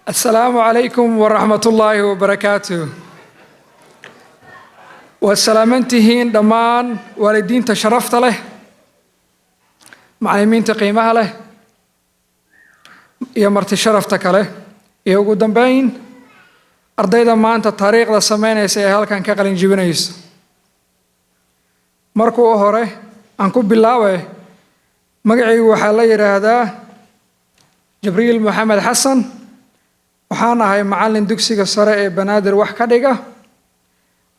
السلام عليكم ورحمة الله وبركاته. والسلامنتهين دمان والدين تشرفت له معلمين تقيمها له يا مرت شرفتك له يا قدام بين أرضي دمان الطريق للسمين يسهل كان كقلين جبنيس مركو أهره أنكو بالله مقعي وحالي هذا جبريل محمد حسن waxaan ahay macallin dugsiga sare ee Banaadir wax ka dhiga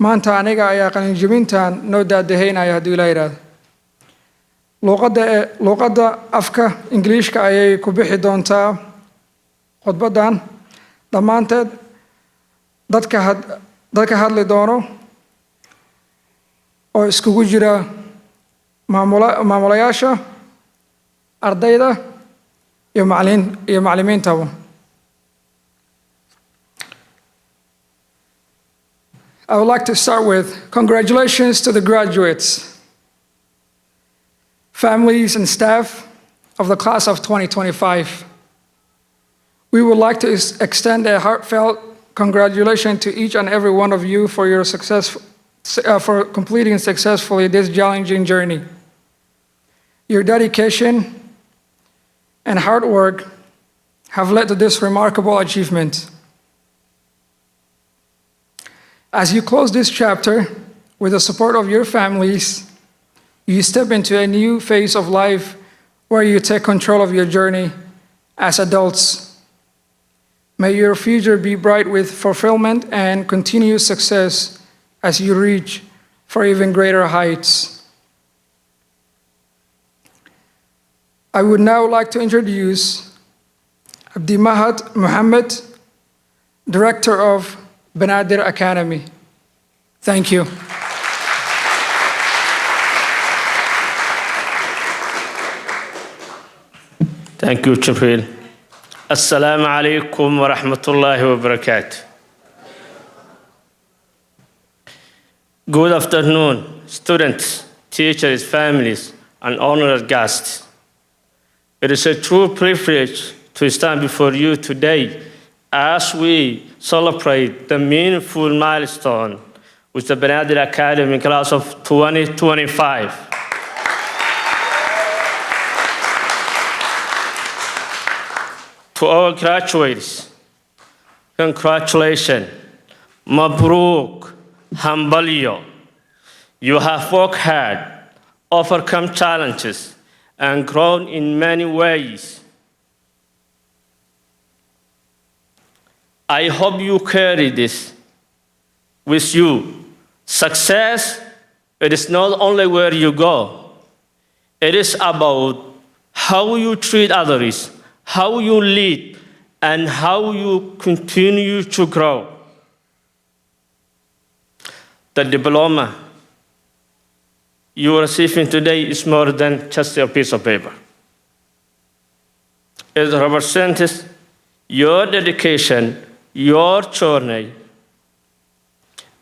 maanta aniga ayaa qalin jabintan noo daadaheynaya hadii Ilaahay yiraahdo luqadda afka Ingiriiska ayay ku bixi doontaa khudbadan dhamaanteed dadka hadli doono oo iskugu jira maamulayaasha ardayda iyo macallimiintaba. I would like to start with congratulations to the graduates, families and staff of the class of 2025. We would like to extend a heartfelt congratulations to each and every one of you for your success, for completing successfully this challenging journey. Your dedication and hard work have led to this remarkable achievement. As you close this chapter, with the support of your families, you step into a new phase of life where you take control of your journey as adults. May your future be bright with fulfillment and continued success as you reach for even greater heights. I would now like to introduce Abdi Mahad Muhammad, Director of Banaadir Academy. Thank you. Thank you, Jibril. Assalamu alaikum wa rahmatullahi wa barakatuh. Good afternoon, students, teachers, families, and honored guests. It is a true privilege to stand before you today as we celebrate the meaningful milestone with the Banaadir Academy class of 2025. To our graduates, congratulations, Mabruk, Hambalyo. You have worked hard, overcome challenges, and grown in many ways. I hope you carry this with you. Success, it is not only where you go. It is about how you treat others, how you lead, and how you continue to grow. The diploma you are receiving today is more than just a piece of paper. It represents your dedication, your journey,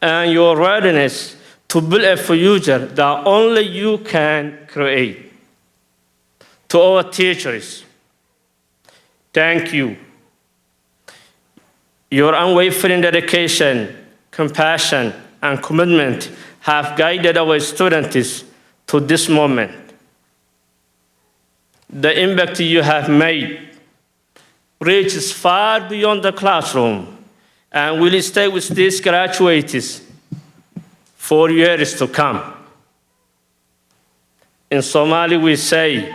and your readiness to build a future that only you can create. To our teachers, thank you. Your unwavering dedication, compassion, and commitment have guided our students to this moment. The impact you have made reaches far beyond the classroom and will stay with these graduates for years to come. In Somali we say,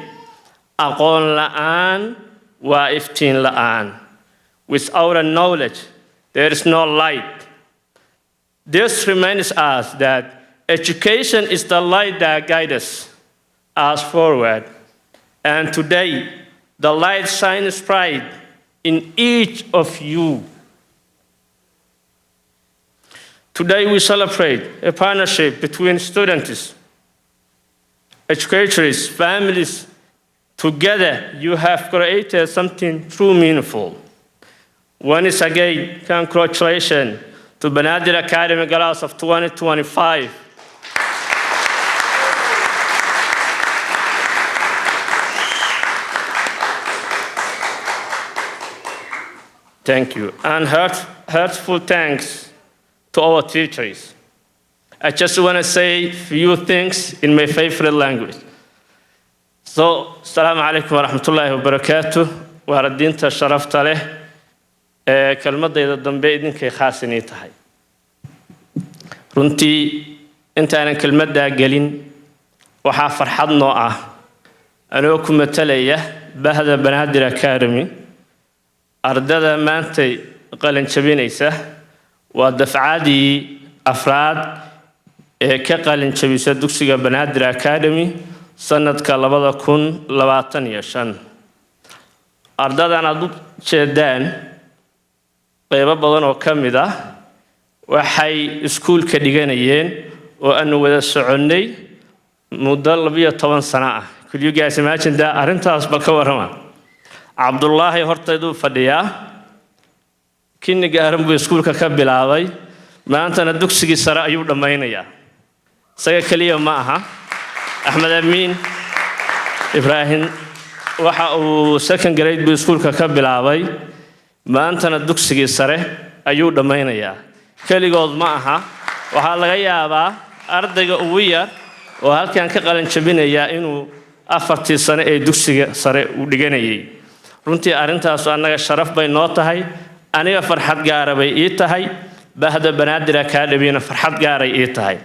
aqoon la'aan wa iftiin la'aan. Without knowledge, there is no light. This reminds us that education is the light that guides us forward. And today, the light shines bright in each of you. Today we celebrate a partnership between students, educators, families. Together, you have created something truly meaningful. Once again, congratulations to Banaadir Academy class of 2025. Thank you. And heartful thanks to our teachers. I just want to say a few things in my favorite language. So, Assalamu alaikum wa rahmatullahi wa barakatuh. Waradinta sharafta leh. Kelmadayda dambe idinkay khaas inay tahay. Runtii intaanan kelmadda gelin waxaa farxad noo ah anoo ku matalaya bahda Banaadir Academy ardada maantay qalin jabinaysa waa dafcadii afraad ee ka qalin jabisa dugsiga Banaadir Academy sanadka 2025 ardadan aad u jeedaan qaybo badan oo kamid ah waxay iskuulka dhiganayeen oo aanu wada soconnay muddo 12 sano ah. Could you guys imagine that? Arintaas bal ka warama. Abdullahi hortaydu fadhiyaa kinniga buu iskuulka ka bilaabay maantana dugsigii sare ayuu dhameynayaa. Isaga kaliya ma aha. Ahmed Amin Ibrahim waxa uu second grade buu iskuulka ka bilaabay maantana dugsigii sare ayuu dhameynayaa. Kaligood ma aha. Waxa laga yaabaa ardayga ugu yar oo halkan ka qalin jabinaya inuu 4 sano ee dugsiga sare u dhiganayay. Runtii arintaas anaga sharaf bay noo tahay, aniga farxad gaar ah bay ii tahay, bahda Banaadir Academy farxad gaar ah ii tahay.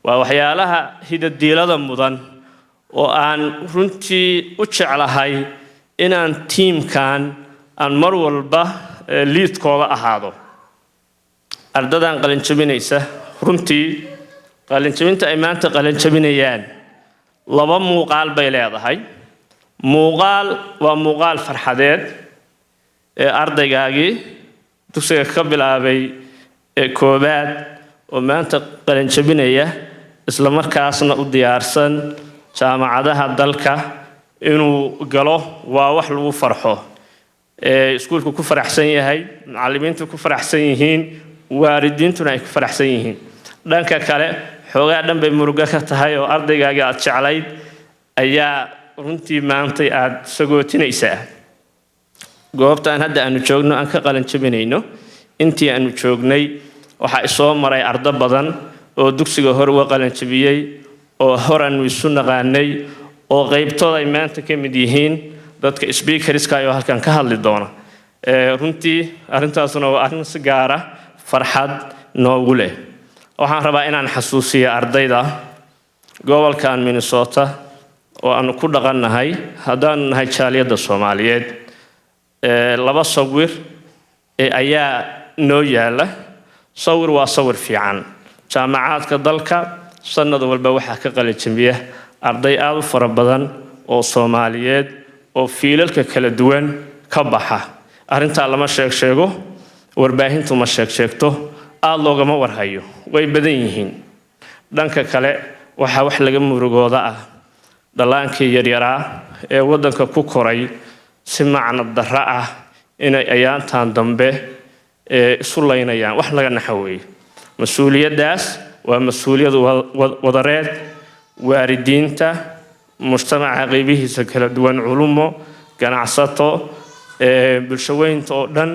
Waa waxyaalaha hidadiilada mudan oo aan runtii u jeclahay inaan teamkan aan mar walba leadkooda ahaado. Ardadan qalin jabinaysa runtii qalin jabinta ay maanta qalin jabinayaan laba muuqaal bay leedahay. muuqaal waa muuqaal farxadeed ee ardaygaagii dugsiga ka bilaabay ee koobaad oo maanta qalin jabinaya isla markaasna u diyaarsan jaamacadaha dalka inuu galo waa wax lagu farxo. Iskuulku ku faraxsan yahay, macallimiintu ku faraxsan yihiin, waalidiintuna ay ku faraxsan yihiin. Dhanka kale xoogaa dhan bay muruga ka tahay oo ardaygaagii aad jeclayd ayaa runtii maanta aad sagootinaysaa. Goobtaan hadda aanu joogno aan ka qalin jabinayno intii aanu joognay waxa isoo maray arday badan oo dugsiga hore uga qalin jabiyay oo horan isu naqaanay oo qaybtooda ay maanta ka mid yihiin dadka speakerska oo halkan ka hadli doona. Runtii arintaasuna waa arin si gaar ah farxad noogu leh. Waxaan rabaa inaan xasuusiyo ardayda gobolkan Minnesota oo aanu ku dhaqannahay haddaan nahay jaaliyadda Soomaaliyeed. Laba sawir ayaa noo yaala. Sawir waa sawir fiican. Jaamacadka dalka sanad walba waxaa ka qalin jabiya arday aad u fara badan oo Soomaaliyeed oo fiilalka kala duwan ka baxa. Arinta lama sheego warbaahintu ma sheegto aad loogama warhayo way badan yihiin. Dhanka kale waxa wax laga murugooda ah dalaankii yaryaraa ee wadanka ku koray si macna darra ah inay ayaantan dambe isu laynayaan wax laga naxaway. Mas'uuliyadaas waa mas'uuliyad wadareed waalidiinta mujtamaca qaybihiisa kala duwan culumo ganacsato bulshaweynta oo dhan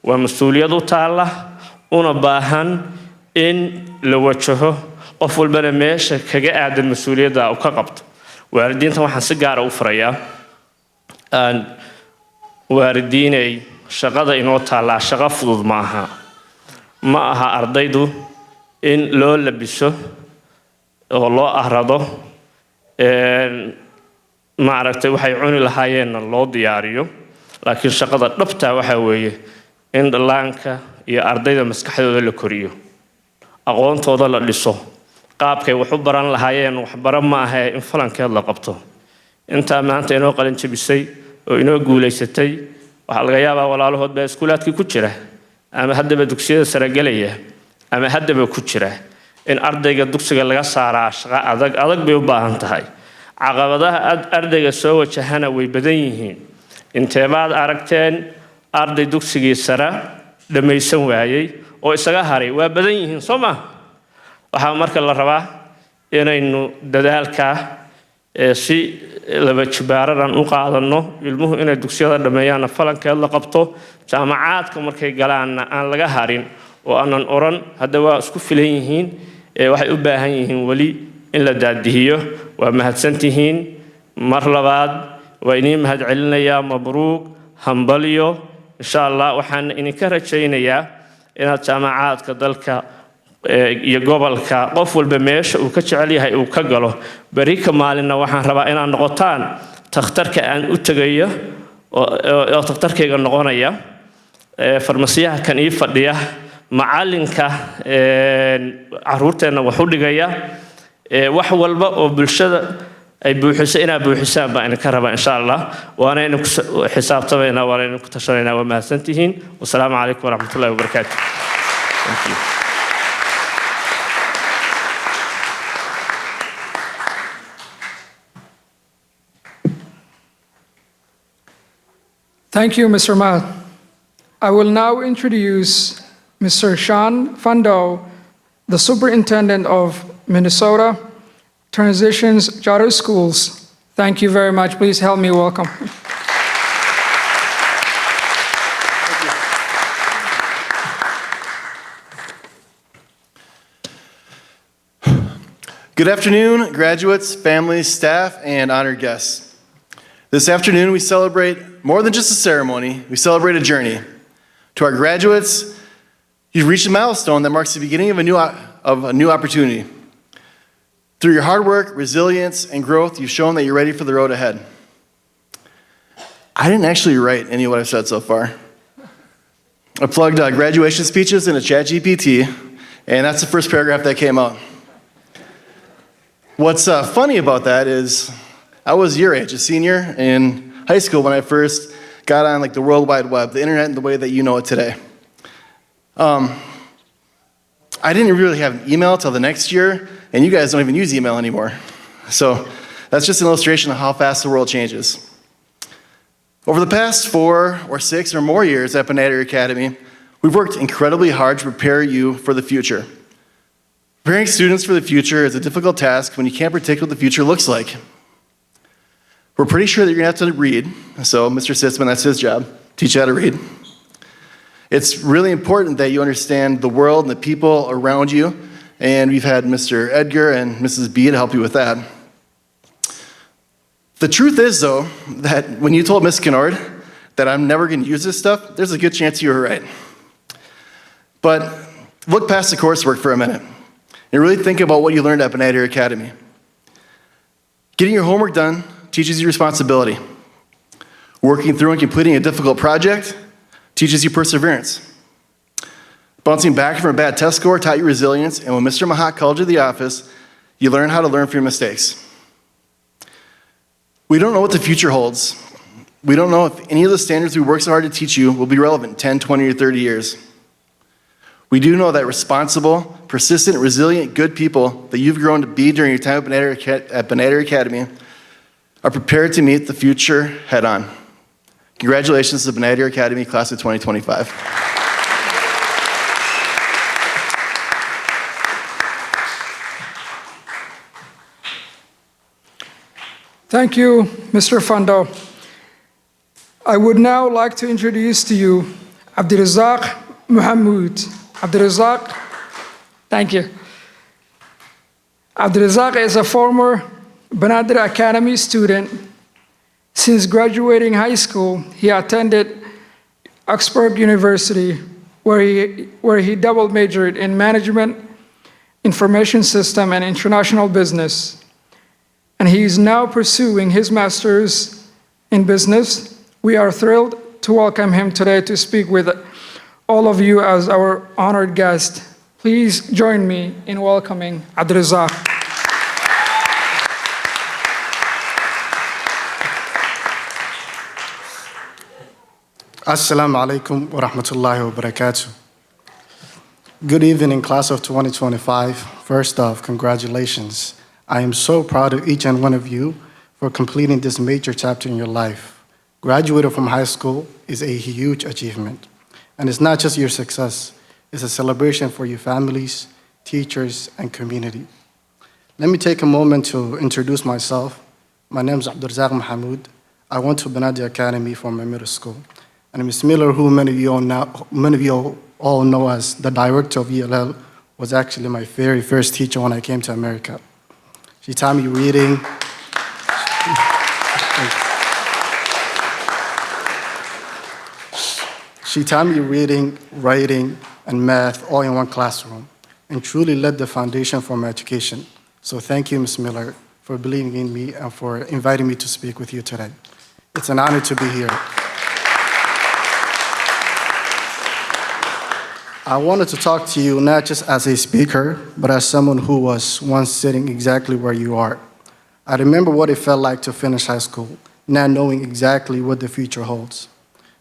waa mas'uuliyad u taala una baahan in la wajaho qof walbana meesha kaga aadan mas'uuliyadda uu ka qabto. waalidiinta waxaan si gaar ah u farayaa aan waalidiinay shaqada inoo taala shaqo fudud ma aha ardaydu in loo labiso oo loo ahrado maaragtay waxay cuni lahaayeen loo diyaariyo laakiin shaqada dhabta waxa weeye in dhalaanka iyo ardayda maskaxdooda la koriyo aqoontooda la dhiso qaabkay wax u baran lahaayeen waxbaran ma aha in falankeed la qabto. Inta maanta inoo qalin jabisay oo inoo guuleysatay waxa laga yaabaa walaalahood baa iskuulaadkii ku jira ama haddaba dugsiyada sare galaya ama haddaba ku jira in ardayga dugsiga laga saaraa shaqo adag bay u baahan tahay. Caqabadaha ardayga soo wajahana way badan yihiin. Inteebaad aragteen arday dugsigii sare dhamaysan waayay oo isaga haray waa badan yihiin Soomaa. Waxaa marka la rabaa inaynu dadaalka si laba jibaararan u qaadano ilmuhu inay dugsiyada dhameeyaan falankeed la qabto jaamacaadka markay galaanna aan laga harin oo aanan oran hadda waa isku filan yihiin waxay u baahan yihiin wali in la daadihiyo waa mahadsantihiin mar labaad waa inii mahad celinayaa mabruuq hambalyo insha Allah waxaan idinka rajaynayaa inaad jaamacaadka dalka iyo gobolka qof walba meesha uu ka jecel yahay uu ka galo bari ka maalina waxaan rabaa inaan noqotaan takhtarka aan u tagayo oo takhtarkayga noqonaya farmasiyaha kan ii fadhiya macalinka caruurteena wax u dhigaya wax walba oo bulshada ay buuxiso inaa buuxisaan baan idinka rabaa insha Allah waana idin ku xisaabtamaynaa waana idin ku tashanaynaa waa mahadsantihiin wassalaamu calaykum waraxmatullaahi wabarakaatuh. Thank you, Mr. Matt. I will now introduce Mr. Sean Fando, the Superintendent of Minnesota Transitions Charter Schools. Thank you very much. Please help me welcome. Good afternoon, graduates, families, staff, and honored guests. This afternoon, we celebrate more than just a ceremony, we celebrate a journey. To our graduates, you've reached a milestone that marks the beginning of a new opportunity. Through your hard work, resilience, and growth, you've shown that you're ready for the road ahead. I didn't actually write any of what I've said so far. I plugged graduation speeches into ChatGPT, and that's the first paragraph that came out. What's funny about that is I was your age, a senior in high school when I first got on the World Wide Web, the internet in the way that you know it today. I didn't really have an email till the next year, and you guys don't even use email anymore. So that's just an illustration of how fast the world changes. Over the past 4 or 6 or more years at Banaadir Academy, we've worked incredibly hard to prepare you for the future. Preparing students for the future is a difficult task when you can't predict what the future looks like. We're pretty sure that you're gonna have to read, so Mr. Sitzman, that's his job, teach you how to read. It's really important that you understand the world and the people around you, and we've had Mr. Edgar and Mrs. B to help you with that. The truth is, though, that when you told Ms. Kennard that I'm never gonna use this stuff, there's a good chance you were right. But look past the coursework for a minute, and really think about what you learned at Banaadir Academy. Getting your homework done teaches you responsibility. Working through and completing a difficult project teaches you perseverance. Bouncing back from a bad test score taught you resilience, and when Mr. Mahat called you to the office, you learned how to learn from your mistakes. We don't know what the future holds. We don't know if any of the standards we worked so hard to teach you will be relevant in 10, 20, or 30 years. We do know that responsible, persistent, resilient, good people that you've grown to be during your time at Banaadir Academy are prepared to meet the future head on. Congratulations to the Banaadir Academy class of 2025. Thank you, Mr. Fando. I would now like to introduce to you Abdirazak Muhammad. Abdirazak, thank you. Abdirazak is a former Banaadir Academy student. Since graduating high school, he attended Oxford University, where he double majored in management, information system, and international business. And he is now pursuing his master's in business. We are thrilled to welcome him today to speak with all of you as our honored guest. Please join me in welcoming Abdirazak. Assalamu alaikum wa rahmatullahi wa barakatuh. Good evening, class of 2025. First off, congratulations. I am so proud of each and one of you for completing this major chapter in your life. Graduating from high school is a huge achievement. And it's not just your success, it's a celebration for your families, teachers, and community. Let me take a moment to introduce myself. My name is Abdurzaq Mahamoud. I went to Banaadir Academy for my middle school. And Ms. Miller, who many of you all know as the director of ELL, was actually my very first teacher when I came to America. She taught me reading. She taught me reading, writing, and math all in one classroom, and truly laid the foundation for my education. So thank you, Ms. Miller, for believing in me and for inviting me to speak with you today. It's an honor to be here. I wanted to talk to you not just as a speaker, but as someone who was once sitting exactly where you are. I remember what it felt like to finish high school, not knowing exactly what the future holds.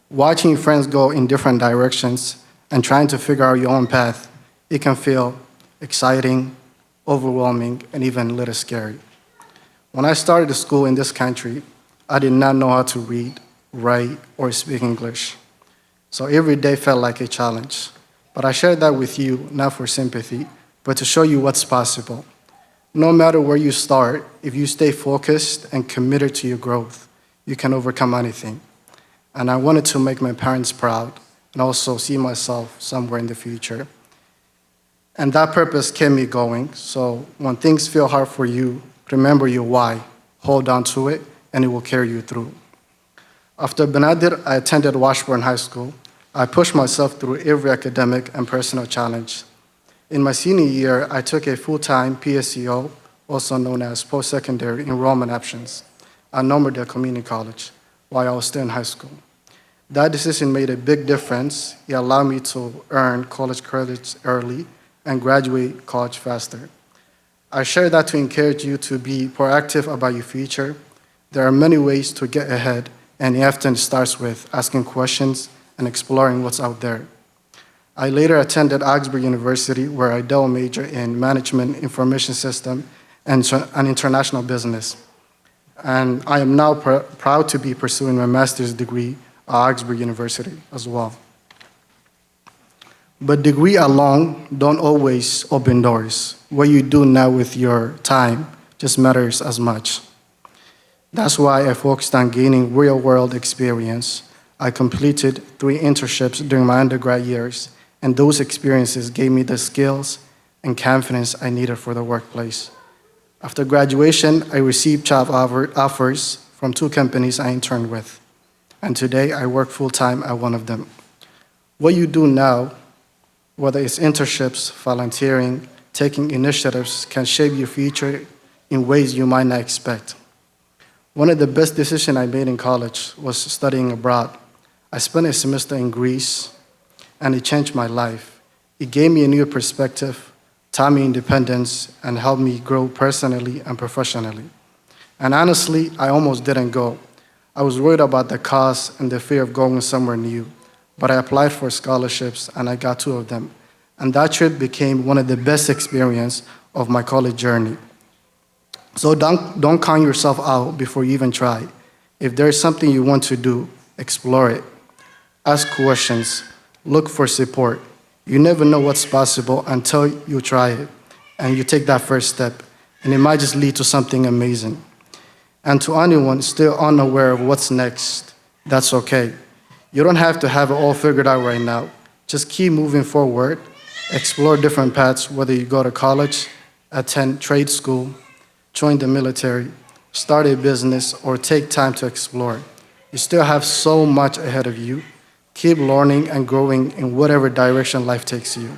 Watching friends go in different directions and trying to figure out your own path, it can feel exciting, overwhelming, and even a little scary. When I started school in this country, I did not know how to read, write, or speak English. So every day felt like a challenge. But I share that with you, not for sympathy, but to show you what's possible. No matter where you start, if you stay focused and committed to your growth, you can overcome anything. And I wanted to make my parents proud and also see myself somewhere in the future. And that purpose kept me going. So when things feel hard for you, remember your why, hold on to it, and it will carry you through. After Banaadir, I attended Washburn High School. I pushed myself through every academic and personal challenge. In my senior year, I took a full-time PSEO, also known as post-secondary enrollment options, at Normandy Community College, while I was still in high school. That decision made a big difference. It allowed me to earn college credits early and graduate college faster. I share that to encourage you to be proactive about your future. There are many ways to get ahead, and it often starts with asking questions and exploring what's out there. I later attended Augsburg University, where I double majored in management, information system, and international business. And I am now proud to be pursuing my master's degree at Augsburg University as well. But degree alone don't always open doors. What you do now with your time just matters as much. That's why I focused on gaining real-world experience. I completed 3 internships during my undergrad years, and those experiences gave me the skills and confidence I needed for the workplace. After graduation, I received job offers from 2 companies I interned with, and today I work full-time at one of them. What you do now, whether it's internships, volunteering, taking initiatives, can shape your future in ways you might not expect. One of the best decisions I made in college was studying abroad. I spent a semester in Greece, and it changed my life. It gave me a new perspective, taught me independence, and helped me grow personally and professionally. And honestly, I almost didn't go. I was worried about the cost and the fear of going somewhere new, but I applied for scholarships, and I got 2 of them. And that trip became one of the best experiences of my college journey. So don't count yourself out before you even try. If there's something you want to do, explore it. Ask questions. Look for support. You never know what's possible until you try it, and you take that first step, and it might just lead to something amazing. And to anyone still unaware of what's next, that's okay. You don't have to have it all figured out right now. Just keep moving forward, explore different paths, whether you go to college, attend trade school, join the military, start a business, or take time to explore. You still have so much ahead of you. Keep learning and growing in whatever direction life takes you.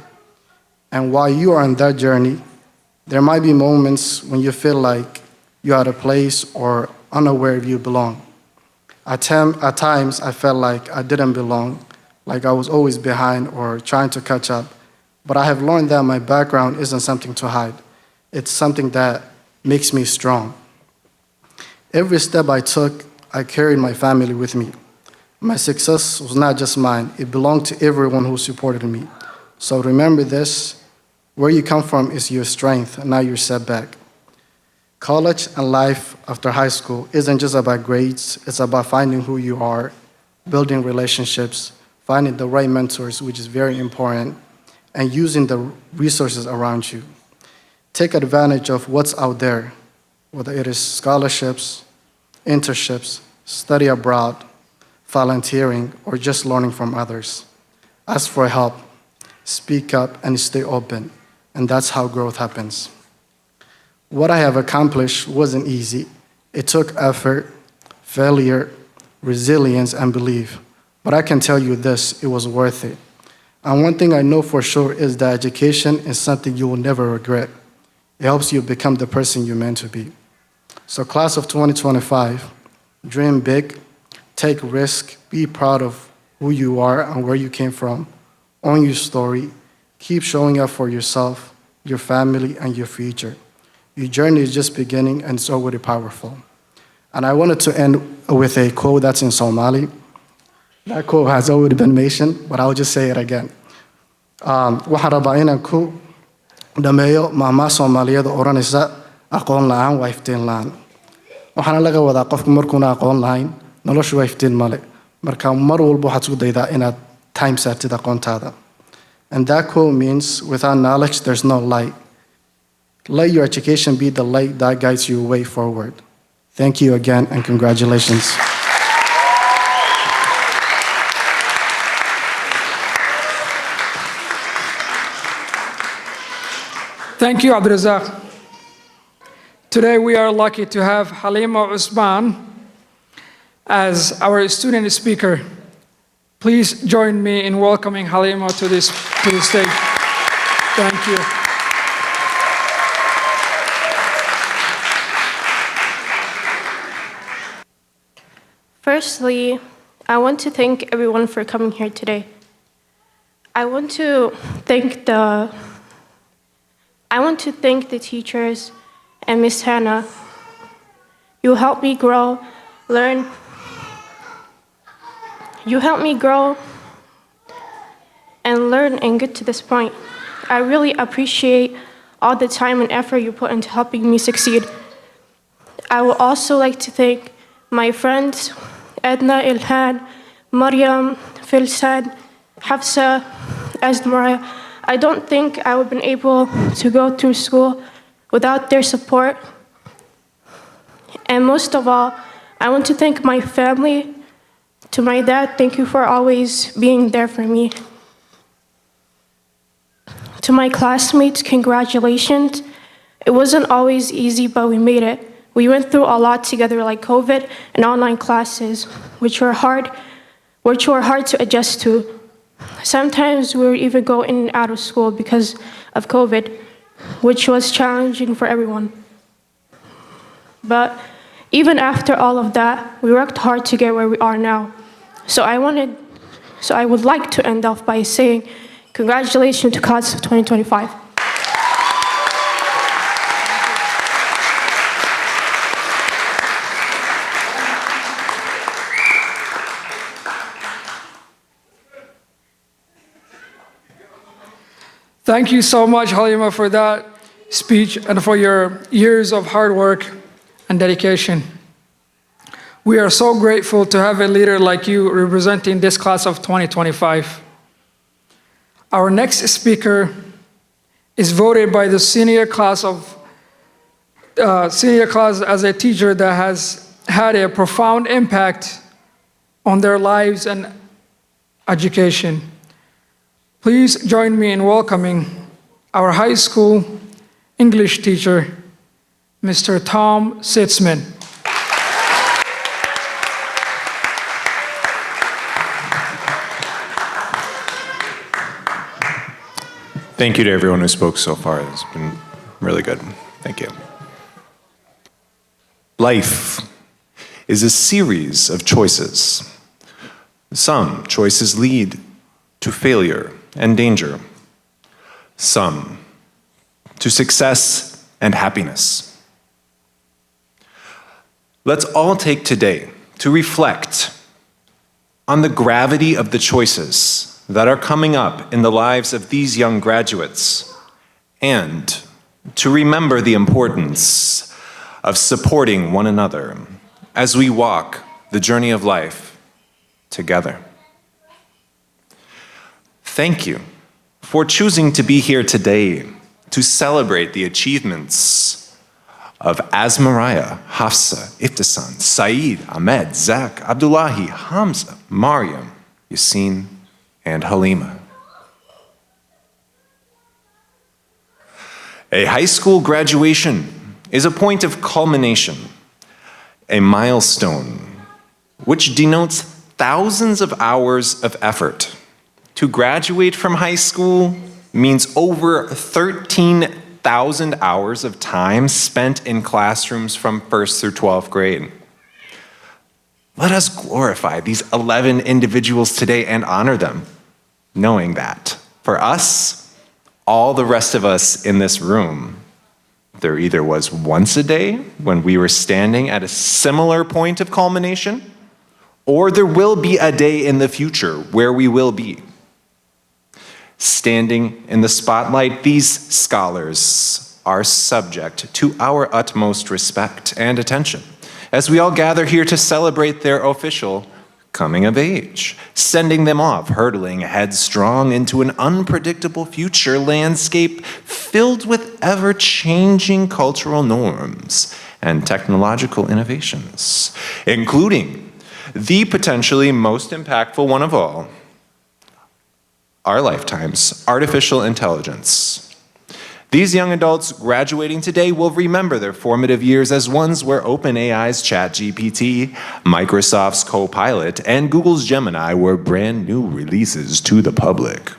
And while you are on that journey, there might be moments when you feel like you're out of place or unaware if you belong. At times, I felt like I didn't belong, like I was always behind or trying to catch up. But I have learned that my background isn't something to hide. It's something that makes me strong. Every step I took, I carried my family with me. My success was not just mine, it belonged to everyone who supported me. So remember this, where you come from is your strength, not your setback. College and life after high school isn't just about grades, it's about finding who you are, building relationships, finding the right mentors, which is very important, and using the resources around you. Take advantage of what's out there, whether it is scholarships, internships, study abroad, volunteering, or just learning from others. Ask for help, speak up, and stay open, and that's how growth happens. What I have accomplished wasn't easy. It took effort, failure, resilience, and belief. But I can tell you this, it was worth it. And one thing I know for sure is that education is something you will never regret. It helps you become the person you're meant to be. So class of 2025, dream big, take risk, be proud of who you are and where you came from, own your story, keep showing up for yourself, your family, and your future. Your journey is just beginning and it's already powerful. And I wanted to end with a quote that's in Somali. That quote has already been mentioned, but I'll just say it again. Waxaan rabaa inaan ku dhameeyo maahmaah Soomaaliyada odhanaysa aqoon la'aan waa iftiin la'aan. Waxaana laga wadaa qofku markuuna aqoon lahayn noloshu waa iftiin male. Marka mar walba waxaad isku daydaa inaad time saartid aqoontaada. And that quote means without knowledge there's no light. Let your education be the light that guides your way forward. Thank you again and congratulations. Thank you, Abdurazak. Today we are lucky to have Halima Usman as our student speaker. Please join me in welcoming Halima to the stage. Thank you. Firstly, I want to thank everyone for coming here today. I want to thank the teachers and Miss Hannah. You helped me grow, learn. You helped me grow and learn and get to this point. I really appreciate all the time and effort you put into helping me succeed. I would also like to thank my friends, Edna, Ilhan, Mariam, Filsad, Hafsa, Asmara. I don't think I would have been able to go through school without their support. And most of all, I want to thank my family. To my dad, thank you for always being there for me. To my classmates, congratulations. It wasn't always easy, but we made it. We went through a lot together, like COVID and online classes, which were hard to adjust to. Sometimes we would even go in and out of school because of COVID, which was challenging for everyone. But even after all of that, we worked hard to get where we are now. So I would like to end off by saying congratulations to class of 2025. Thank you so much, Halima, for that speech and for your years of hard work and dedication. We are so grateful to have a leader like you representing this class of 2025. Our next speaker is voted by the senior class as a teacher that has had a profound impact on their lives and education. Please join me in welcoming our high school English teacher, Mr. Tom Sitzman. Thank you to everyone who spoke so far. It's been really good. Thank you. Life is a series of choices. Some choices lead to failure and danger. Some to success and happiness. Let's all take today to reflect on the gravity of the choices that are coming up in the lives of these young graduates, and to remember the importance of supporting one another as we walk the journey of life together. Thank you for choosing to be here today to celebrate the achievements of Asmariah, Hafsa, Iftisan, Saeed, Ahmed, Zach, Abdullahi, Hamza, Mariam, Yasin, and Halima. A high school graduation is a point of culmination, a milestone, which denotes thousands of hours of effort. To graduate from high school means over 13,000 hours of time spent in classrooms from 1st through 12th grade. Let us glorify these 11 individuals today and honor them, knowing that for us, all the rest of us in this room, there either was once a day when we were standing at a similar point of culmination, or there will be a day in the future where we will be. Standing in the spotlight, these scholars are subject to our utmost respect and attention as we all gather here to celebrate their official coming of age, sending them off, hurtling headstrong into an unpredictable future landscape filled with ever-changing cultural norms and technological innovations, including the potentially most impactful one of all, our lifetimes, artificial intelligence. These young adults graduating today will remember their formative years as ones where OpenAI's ChatGPT, Microsoft's Copilot, and Google's Gemini were brand new releases to the public.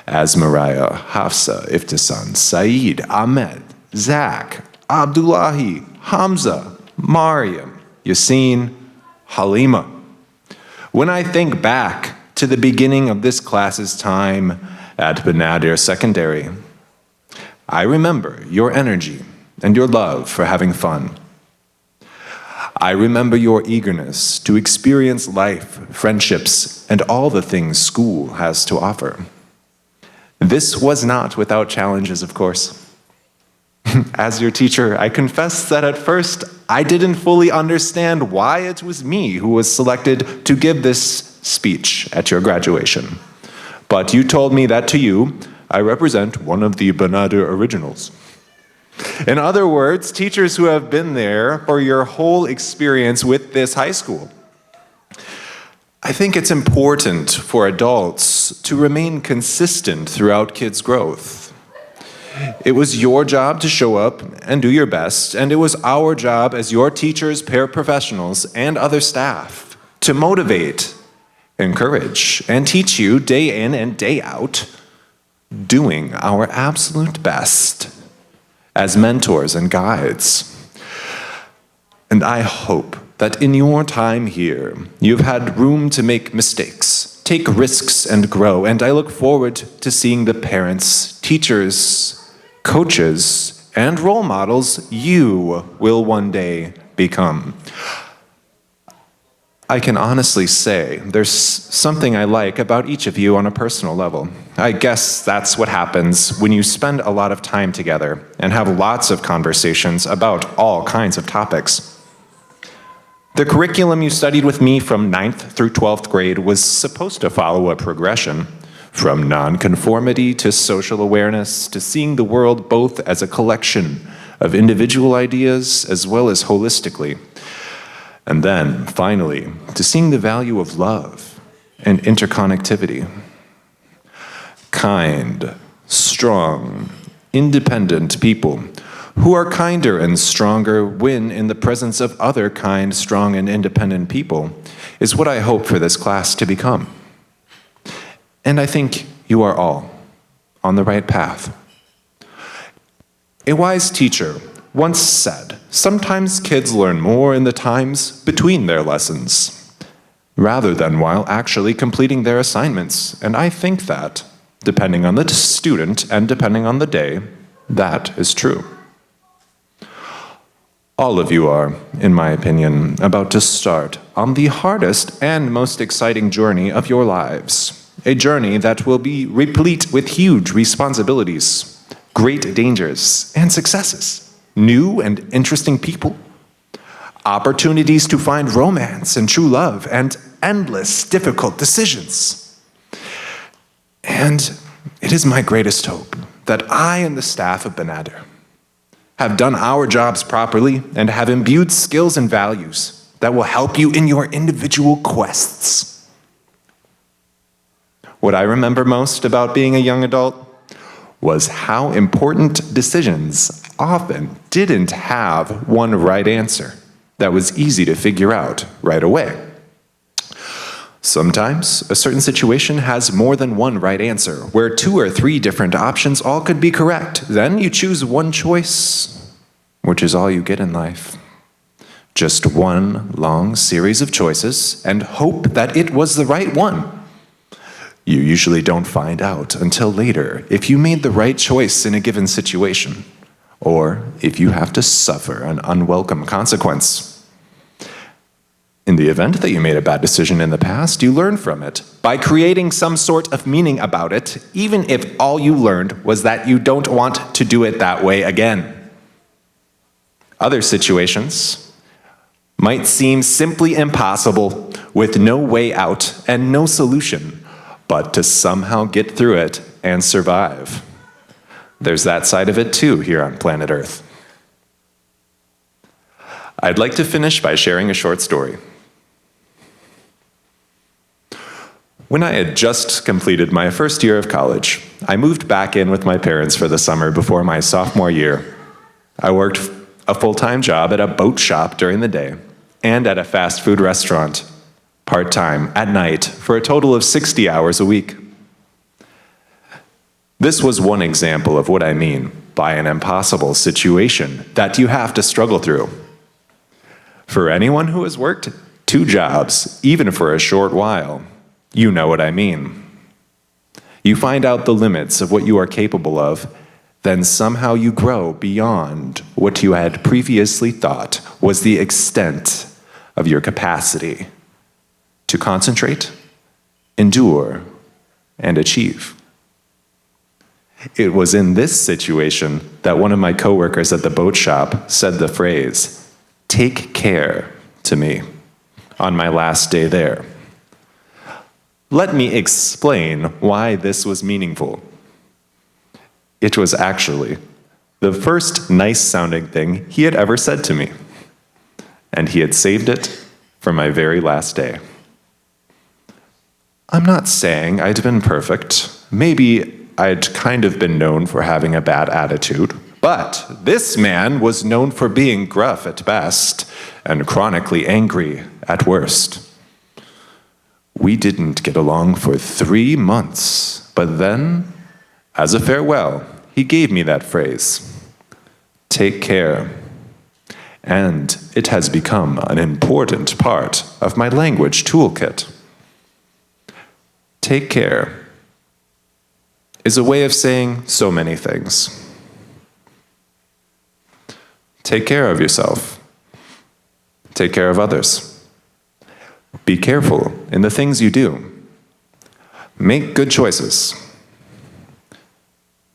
Asmariah, Hafsa, Iftisan, Saeed, Ahmed, Zach, Abdullahi, Hamza, Mariam, Yasin, Halima. When I think back to the beginning of this class's time at Banaadir Secondary, I remember your energy and your love for having fun. I remember your eagerness to experience life, friendships, and all the things school has to offer. This was not without challenges, of course. As your teacher, I confess that at first I didn't fully understand why it was me who was selected to give this speech at your graduation. But you told me that to you, I represent one of the Banaadir originals. In other words, teachers who have been there for your whole experience with this high school. I think it's important for adults to remain consistent throughout kids' growth. It was your job to show up and do your best, and it was our job as your teachers, paraprofessionals, and other staff to motivate, encourage, and teach you day in and day out, doing our absolute best as mentors and guides. And I hope that in your time here, you've had room to make mistakes, take risks, and grow. And I look forward to seeing the parents, teachers, coaches, and role models you will one day become. I can honestly say there's something I like about each of you on a personal level. I guess that's what happens when you spend a lot of time together and have lots of conversations about all kinds of topics. The curriculum you studied with me from 9th through 12th grade was supposed to follow a progression from nonconformity to social awareness to seeing the world both as a collection of individual ideas as well as holistically. And then, finally, to seeing the value of love and interconnectivity. Kind, strong, independent people who are kinder and stronger when in the presence of other kind, strong, and independent people is what I hope for this class to become. And I think you are all on the right path. A wise teacher once said, sometimes kids learn more in the times between their lessons, rather than while actually completing their assignments. And I think that, depending on the student and depending on the day, that is true. All of you are, in my opinion, about to start on the hardest and most exciting journey of your lives. A journey that will be replete with huge responsibilities, great dangers, and successes. New and interesting people, opportunities to find romance and true love, and endless difficult decisions. And it is my greatest hope that I and the staff of Banaadir have done our jobs properly, and have imbued skills and values that will help you in your individual quests. What I remember most about being a young adult was how important decisions often didn't have one right answer that was easy to figure out right away. Sometimes a certain situation has more than one right answer, where 2 or 3 different options all could be correct. Then you choose one choice, which is all you get in life. Just one long series of choices and hope that it was the right one. You usually don't find out until later if you made the right choice in a given situation, or if you have to suffer an unwelcome consequence. In the event that you made a bad decision in the past, you learn from it by creating some sort of meaning about it, even if all you learned was that you don't want to do it that way again. Other situations might seem simply impossible, with no way out and no solution, but to somehow get through it and survive. There's that side of it too here on planet Earth. I'd like to finish by sharing a short story. When I had just completed my first year of college, I moved back in with my parents for the summer before my sophomore year. I worked a full-time job at a boat shop during the day and at a fast food restaurant, part-time at night, for a total of 60 hours a week. This was one example of what I mean by an impossible situation that you have to struggle through. For anyone who has worked 2 jobs, even for a short while, you know what I mean. You find out the limits of what you are capable of, then somehow you grow beyond what you had previously thought was the extent of your capacity to concentrate, endure, and achieve. It was in this situation that one of my coworkers at the boat shop said the phrase, "Take care," to me on my last day there. Let me explain why this was meaningful. It was actually the first nice-sounding thing he had ever said to me, and he had saved it for my very last day. I'm not saying I'd been perfect. Maybe I'd kind of been known for having a bad attitude, but this man was known for being gruff at best and chronically angry at worst. We didn't get along for 3 months, but then, as a farewell, he gave me that phrase, "Take care." And it has become an important part of my language toolkit. Take care is a way of saying so many things. Take care of yourself. Take care of others. Be careful in the things you do. Make good choices.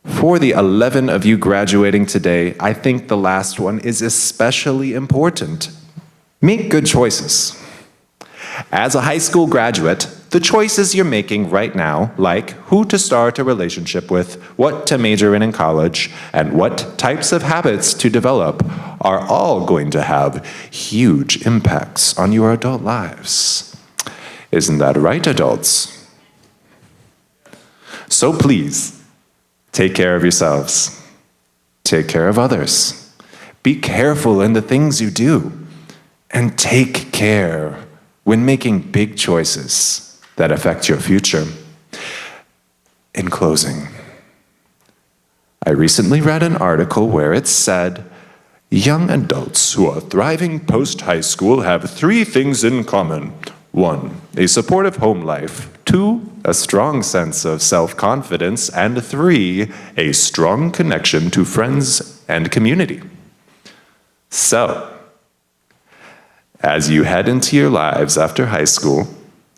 For the 11 of you graduating today, I think the last one is especially important. Make good choices. As a high school graduate, the choices you're making right now, like who to start a relationship with, what to major in college, and what types of habits to develop, are all going to have huge impacts on your adult lives. Isn't that right, adults? So please, take care of yourselves. Take care of others. Be careful in the things you do. And take care when making big choices that affect your future. In closing, I recently read an article where it said, young adults who are thriving post-high school have 3 things in common. 1, a supportive home life. 2, a strong sense of self-confidence. And 3, a strong connection to friends and community. So, as you head into your lives after high school,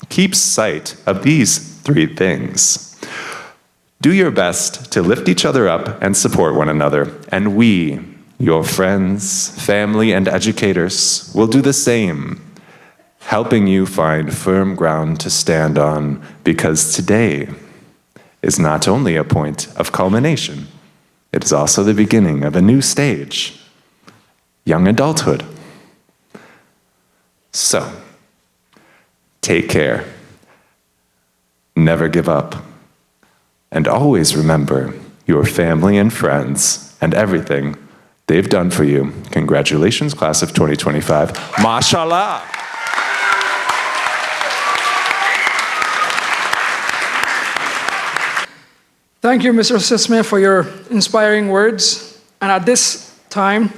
keep sight of these 3 things. Do your best to lift each other up and support one another, and we, your friends, family, and educators, will do the same, helping you find firm ground to stand on, because today is not only a point of culmination, it is also the beginning of a new stage young adulthood. So, take care, never give up, and always remember your family and friends and everything they've done for you. Congratulations, class of 2025. Mashallah. Thank you, Mr. Sisman, for your inspiring words. And at this time,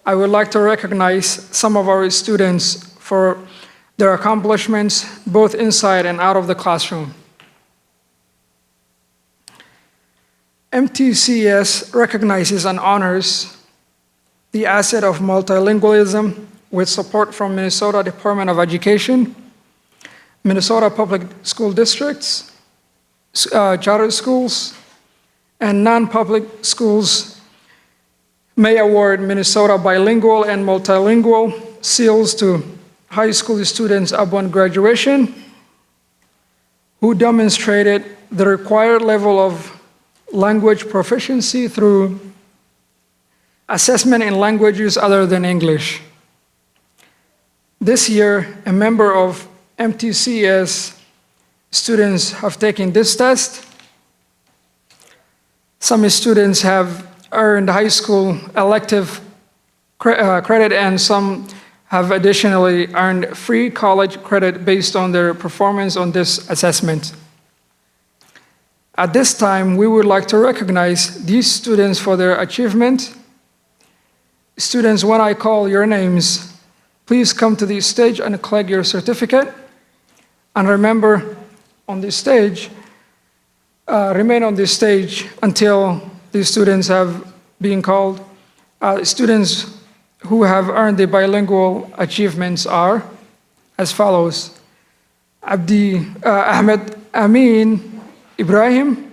I would like to recognize some of our students for their accomplishments, both inside and out of the classroom. MTCS recognizes and honors the asset of multilingualism with support from Minnesota Department of Education, Minnesota Public School Districts, charter schools, and non-public schools may award Minnesota bilingual and multilingual seals to high school students upon graduation who demonstrated the required level of language proficiency through assessment in languages other than English. This year, a member of MTCS students have taken this test. Some students have earned high school elective credit, and some have additionally earned free college credit based on their performance on this assessment. At this time, we would like to recognize these students for their achievement. Students, when I call your names, please come to the stage and collect your certificate. And remember, on this stage, remain on this stage until the students have been called. Students who have earned the bilingual achievements are as follows: Abdi Ahmed Amin Ibrahim,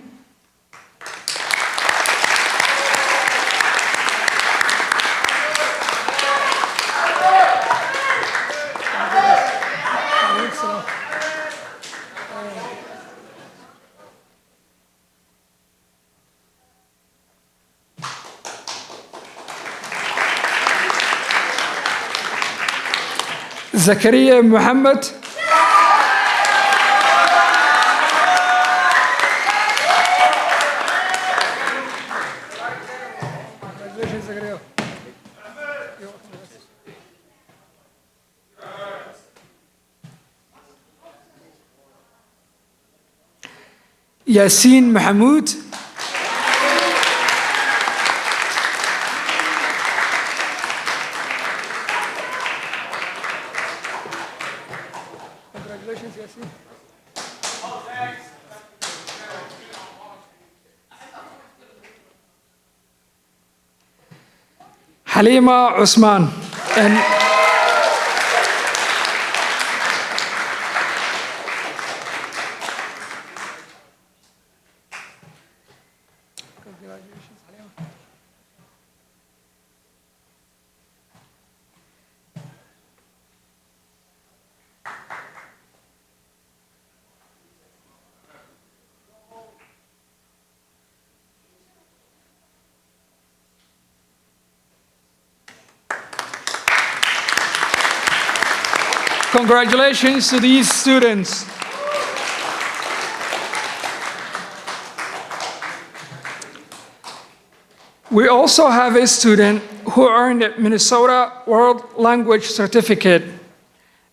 Zakaria Muhammad, Yasin Mahmoud, congratulations, Yasin. Halima Usman. And congratulations, Halima. Congratulations to these students. We also have a student who earned a Minnesota World Language Certificate.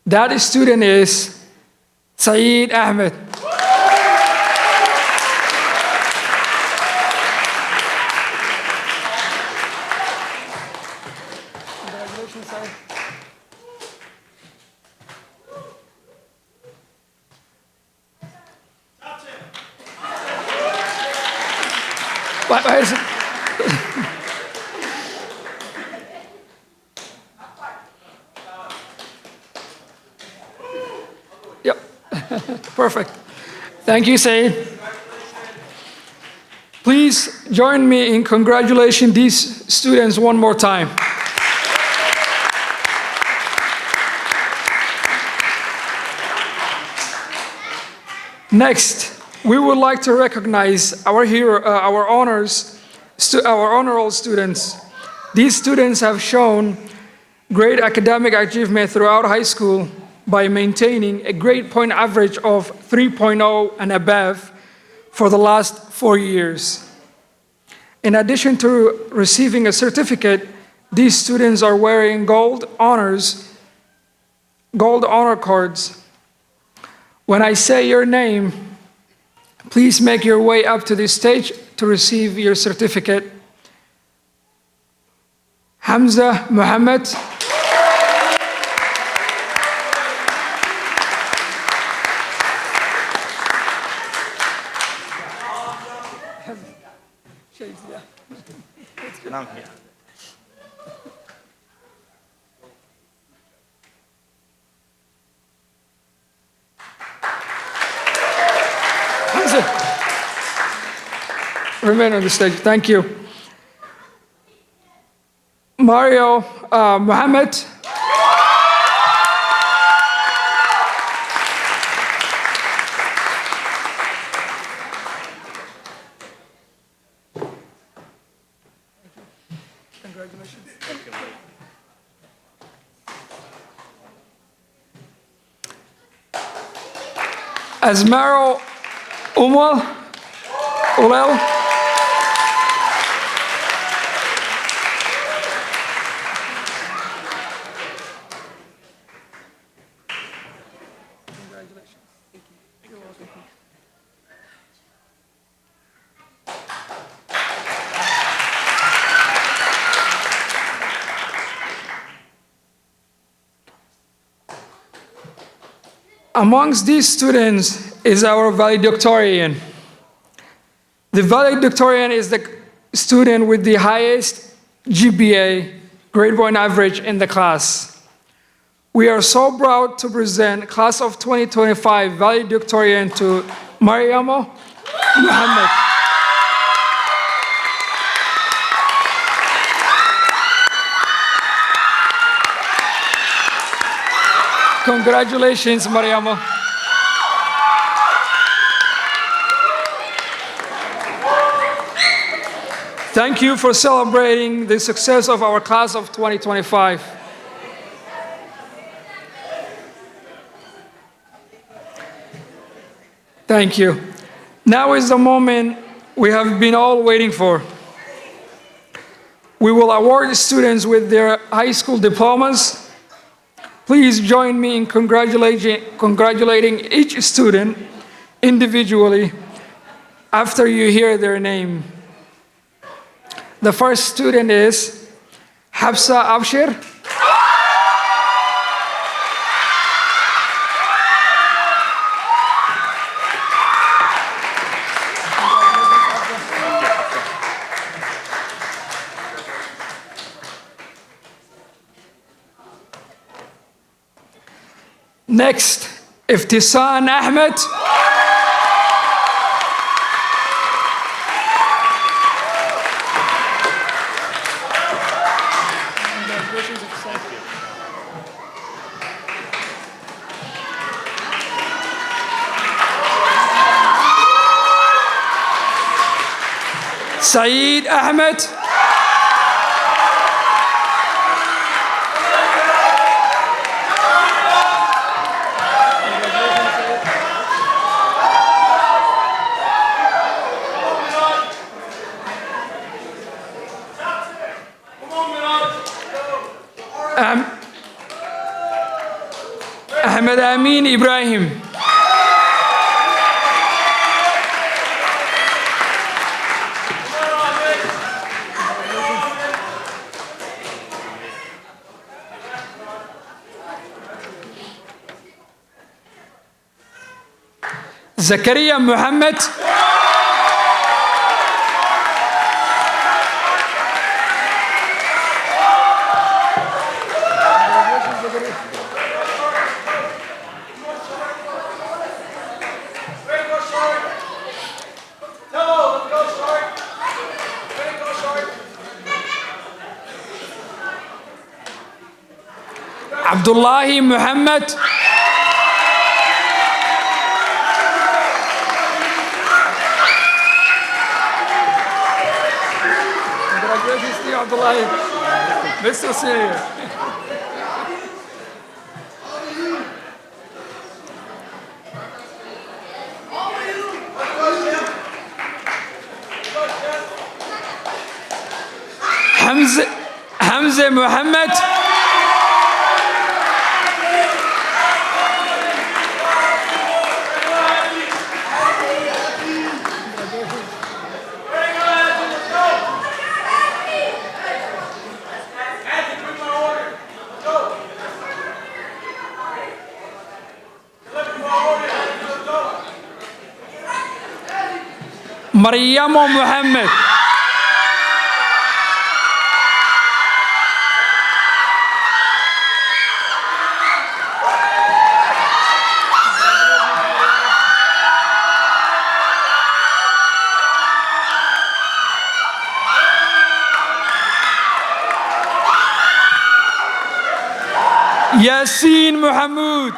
That student is Saeed Ahmed. Congratulations, Saeed. Why is it? Yep, perfect. Thank you, Saeed. Please join me in congratulating these students one more time. Next, we would like to recognize our honor roll students These students have shown great academic achievement throughout high school by maintaining a grade point average of 3.0 and above for the last 4 years. In addition to receiving a certificate, these students are wearing gold honor cards. When I say your name, please make your way up to the stage to receive your certificate. Hamza Muhammad. Remain on the stage. Thank you. Mario Muhammad. Congratulations. Asmaro Ulel. Amongst these students is our valedictorian. The valedictorian is the student with the highest GPA, grade point average in the class. We are so proud to present class of 2025 valedictorian to Mariamo Muhammad. Congratulations, Mariamo. Thank you for celebrating the success of our class of 2025. Thank you. Now is the moment we have been all waiting for. We will award the students with their high school diplomas. Please join me in congratulating each student individually after you hear their name. The first student is Hafsa Abshir. Next, Iftisan Ahmed. Saeed Ahmed. Ahmed Amin Ibrahim. Zakaria Muhammad. Abdullahi Muhammad. Congratulations to you. Abdullahi. Mr. Senior. Hamza Muhammad. Maryamo Muhammad. Yasin Muhammad.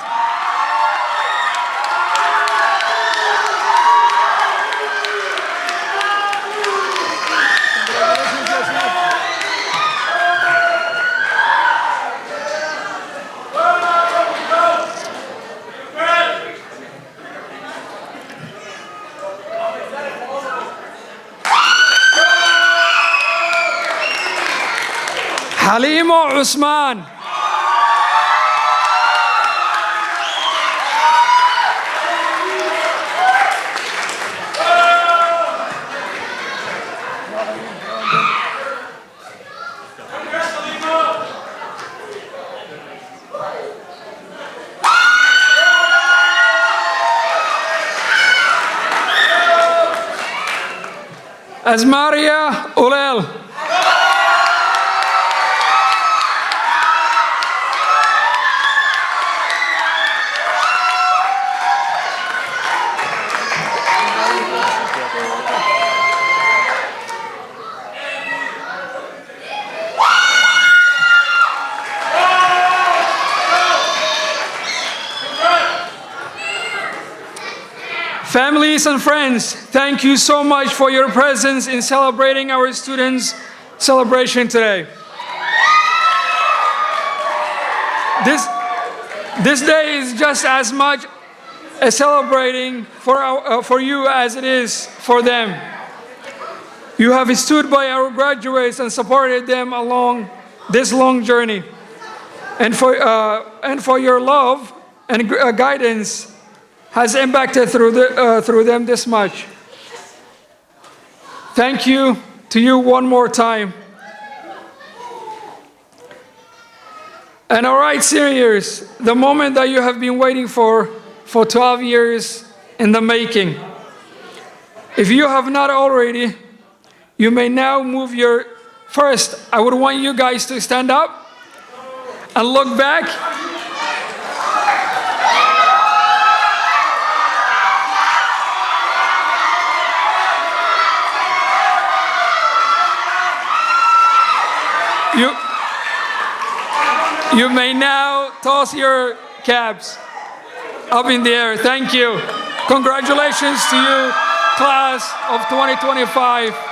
Halimo Usman. Azmaria Ulel. Families and friends, thank you so much for your presence in celebrating our students' celebration today. This day is just as much a celebrating for you as it is for them. You have stood by our graduates and supported them along this long journey. And for your love and guidance has impacted through them this much. Thank you to you one more time. And all right, seniors, the moment that you have been waiting for 12 years in the making. If you have not already, you may now move your, first, I would want you guys to stand up and look back. You may now toss your caps up in the air. Thank you. Congratulations to you, class of 2025.